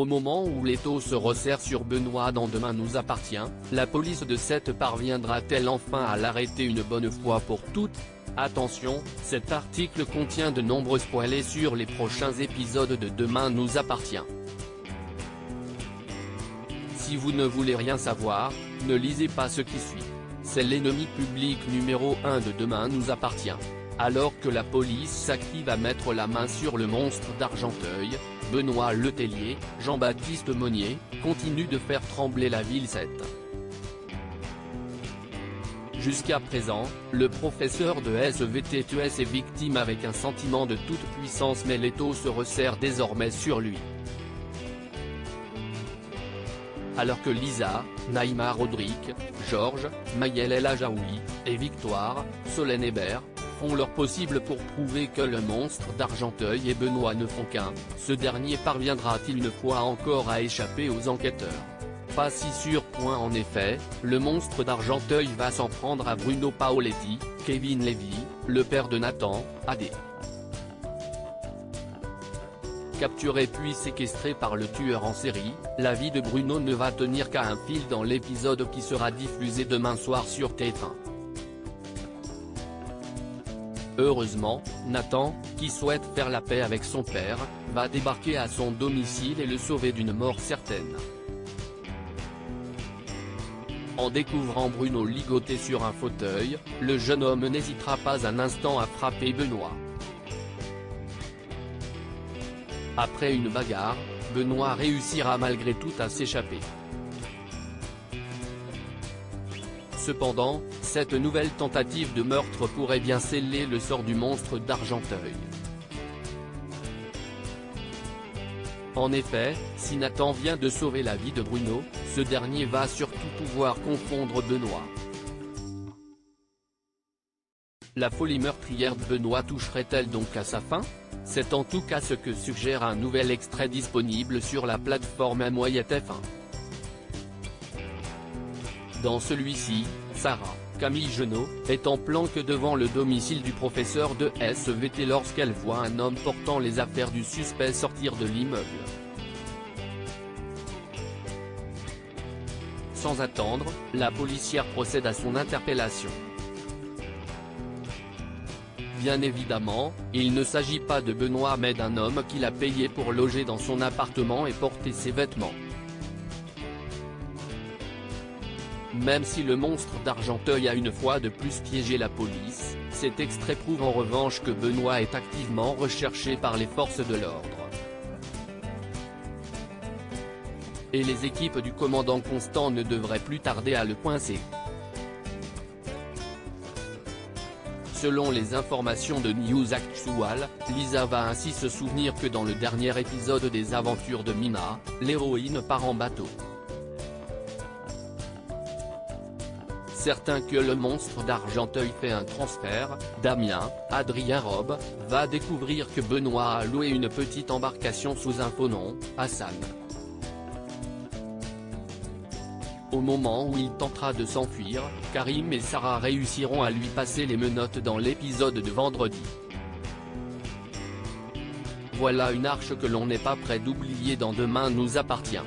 Au moment où l'étau se resserre sur Benoît dans Demain nous appartient, la police de Sète parviendra-t-elle enfin à l'arrêter une bonne fois pour toutes? Attention, cet article contient de nombreux spoilers sur les prochains épisodes de Demain nous appartient. Si vous ne voulez rien savoir, ne lisez pas ce qui suit. C'est l'ennemi public numéro 1 de Demain nous appartient. Alors que la police s'active à mettre la main sur le monstre d'Argenteuil, Benoît Letellier, Jean-Baptiste Monnier, continue de faire trembler la ville Sète. Jusqu'à présent, le professeur de SVT est victime avec un sentiment de toute puissance, mais l'étau se resserre désormais sur lui. Alors que Lisa, Naïma Rodrigue, Georges, Maëlle El Ajaoui, et Victoire, Solène Hébert, font leur possible pour prouver que le monstre d'Argenteuil et Benoît ne font qu'un, ce dernier parviendra-t-il une fois encore à échapper aux enquêteurs? Pas si sûr. En effet, le monstre d'Argenteuil va s'en prendre à Bruno Paoletti, Kevin Levy, le père de Nathan, AD. Capturé puis séquestré par le tueur en série, la vie de Bruno ne va tenir qu'à un fil dans l'épisode qui sera diffusé demain soir sur TF1. Heureusement, Nathan, qui souhaite faire la paix avec son père, va débarquer à son domicile et le sauver d'une mort certaine. En découvrant Bruno ligoté sur un fauteuil, le jeune homme n'hésitera pas un instant à frapper Benoît. Après une bagarre, Benoît réussira malgré tout à s'échapper. Cependant, cette nouvelle tentative de meurtre pourrait bien sceller le sort du monstre d'Argenteuil. En effet, si Nathan vient de sauver la vie de Bruno, ce dernier va surtout pouvoir confondre Benoît. La folie meurtrière de Benoît toucherait-elle donc à sa fin? C'est en tout cas ce que suggère un nouvel extrait disponible sur la plateforme M-TF1. Dans celui-ci, Sarah, Camille Genot, est en planque devant le domicile du professeur de SVT lorsqu'elle voit un homme portant les affaires du suspect sortir de l'immeuble. Sans attendre, la policière procède à son interpellation. Bien évidemment, il ne s'agit pas de Benoît mais d'un homme qu'il a payé pour loger dans son appartement et porter ses vêtements. Même si le monstre d'Argenteuil a une fois de plus piégé la police, cet extrait prouve en revanche que Benoît est activement recherché par les forces de l'ordre. Et les équipes du commandant Constant ne devraient plus tarder à le coincer. Selon les informations de News Actual, Lisa va ainsi se souvenir que dans le dernier épisode des aventures de Mina, l'héroïne part en bateau. Certain que le monstre d'Argenteuil fait un transfert, Damien, Adrien Robe, va découvrir que Benoît a loué une petite embarcation sous un faux nom, Hassan. Au moment où il tentera de s'enfuir, Karim et Sarah réussiront à lui passer les menottes dans l'épisode de vendredi. Voilà une arche que l'on n'est pas prêt d'oublier dans Demain nous appartient.